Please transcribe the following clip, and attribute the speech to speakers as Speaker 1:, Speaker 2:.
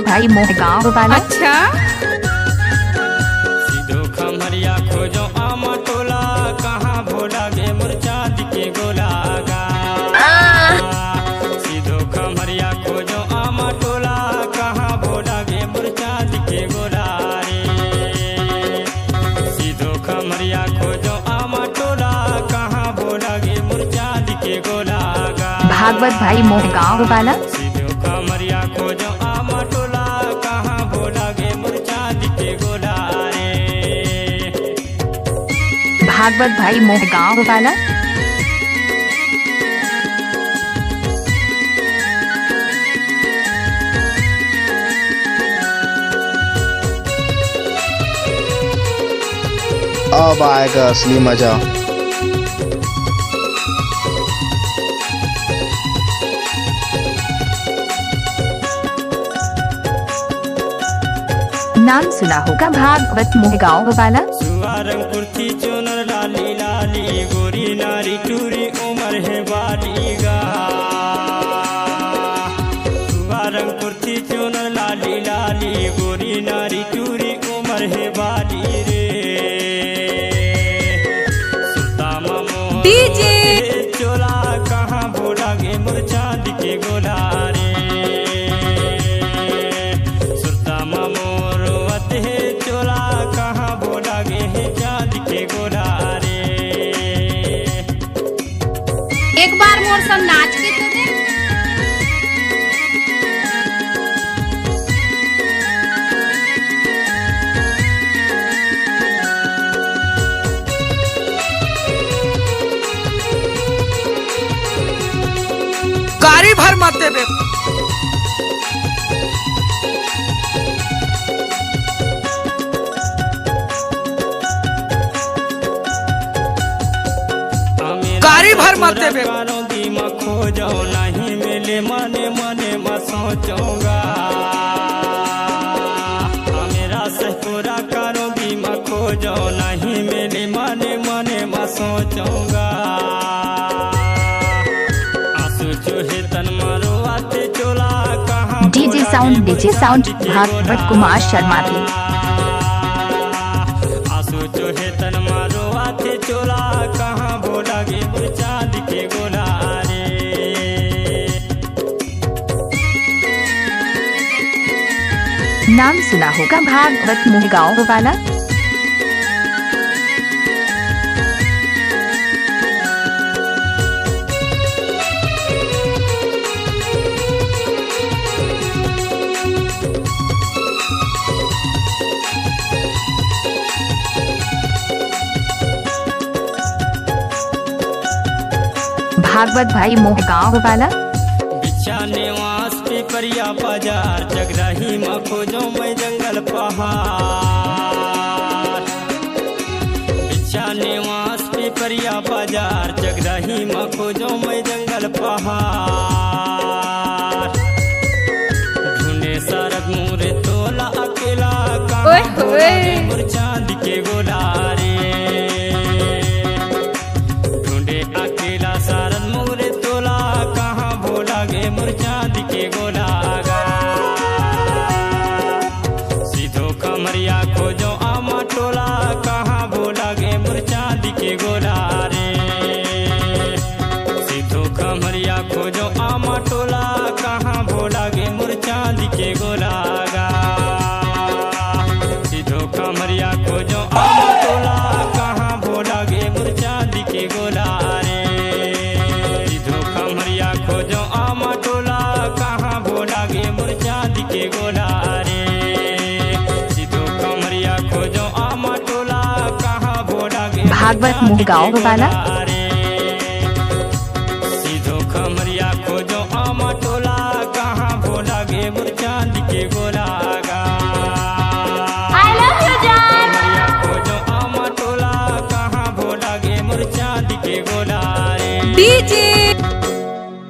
Speaker 1: भागवत भाई मोह गाँव वाला।
Speaker 2: अच्छा
Speaker 3: सीधो खमरिया खोजो आमा टोला, कहाँ भोला गे मोर चाँद के गोलागा। सीधो खमरिया खोजो आमा टोला, कहाँ भोला गे मोर चाँद के गोला रे। सीधो खमरिया खोजो आमा टोला, कहाँ भोला गे मोर चाँद के गोलागा।
Speaker 1: भागवत भाई मोह गाँव वाला।
Speaker 3: सीधो खमरिया खोजो आमा टोला, कहाँ भोला गे मोर चाँद के गोला रे।
Speaker 1: भागवत भाई मोह गाँव वाला।
Speaker 4: अब आएगा असली मजा।
Speaker 1: नाम सुना होगा भागवत मोह गाँव वाला।
Speaker 3: सुवारंग कुर्ती चुनर लाली लाली, गोरी नारी टूरी उमर है बाली गा। सुवारंग कुर्ती चुनर लाली लाली, गोरी नारी टूरी उमर है बाली रे। सुल्ता मामो
Speaker 2: डीजे
Speaker 3: चोला, कहाँ भोला गे मोर चाँद के गोला रे। सुल्ता मामो रोवत है चोला, कहाँ भोला गे है चाँद के गोला रे।
Speaker 2: एक बार मोर संग नाच के तो दे।
Speaker 5: गाड़ी भर मत देबे। गाड़ी भर मत देबे।
Speaker 3: दीमा खोजो नहीं मिले मने मने म सोचूंगा। मेरा से पूरा करो दीमा खोजो नहीं मिले मने मने म सोचूंगा। आंसू चूहे तन मारो आते चोला, कहाँ
Speaker 1: डीजे साउंड भागवत कुमार शर्मा थे।
Speaker 3: आंसू चूहे तन मारो आते चोला, कहाँ भोला गे मोर चाँद के गोला रे।
Speaker 1: नाम सुना होगा भागवत मोह गाँव वाला। भागवत भाई मोह गाँव वाला।
Speaker 3: बिछाने वास पिपरिया बाजार, जगराही में खोजो मैं जंगल पहाड़। बिछाने वास पिपरिया बाजार, जगराही में खोजो मैं जंगल पहाड़। ढूंढे सरग मुरे तोला अकेला,
Speaker 2: ओए
Speaker 3: कहाँ भोला
Speaker 2: होए।
Speaker 3: गे मोर चाँद के गोला रे। ढूंढे अकेला सारन मोरे तोला, कहाँ भोला गे मोर चाँद के गोला गा। सीधो कमरिया खोजो आमा टोला, कहाँ भोला गे मोर चाँद के गोला रे। सीधो कमरिया खोजो आमा टोला, कहाँ भोला गे मोर चाँद के गोला गा। सीधो कमरिया खोजो आमा टोला, कहाँ भोला गे मोर चाँद के गोला रे। सीधो कमरिया खोजो आमा टोला, कहाँ भोला गे मोर चाँद के गोला रे। सीधो कमरिया खोजो आमा टोला, कहाँ भोला गे
Speaker 1: भागवत मोह गाँव वाला।
Speaker 3: रे। सीधो खमरिया खोजो आमा टोला, कहाँ भोला गे मोर चाँद के गोला गा।
Speaker 2: आई लव यू जान।
Speaker 3: खमरिया खोजो आमा टोला, कहाँ भोला गे मोर चाँद के गोला रे।
Speaker 2: डीजे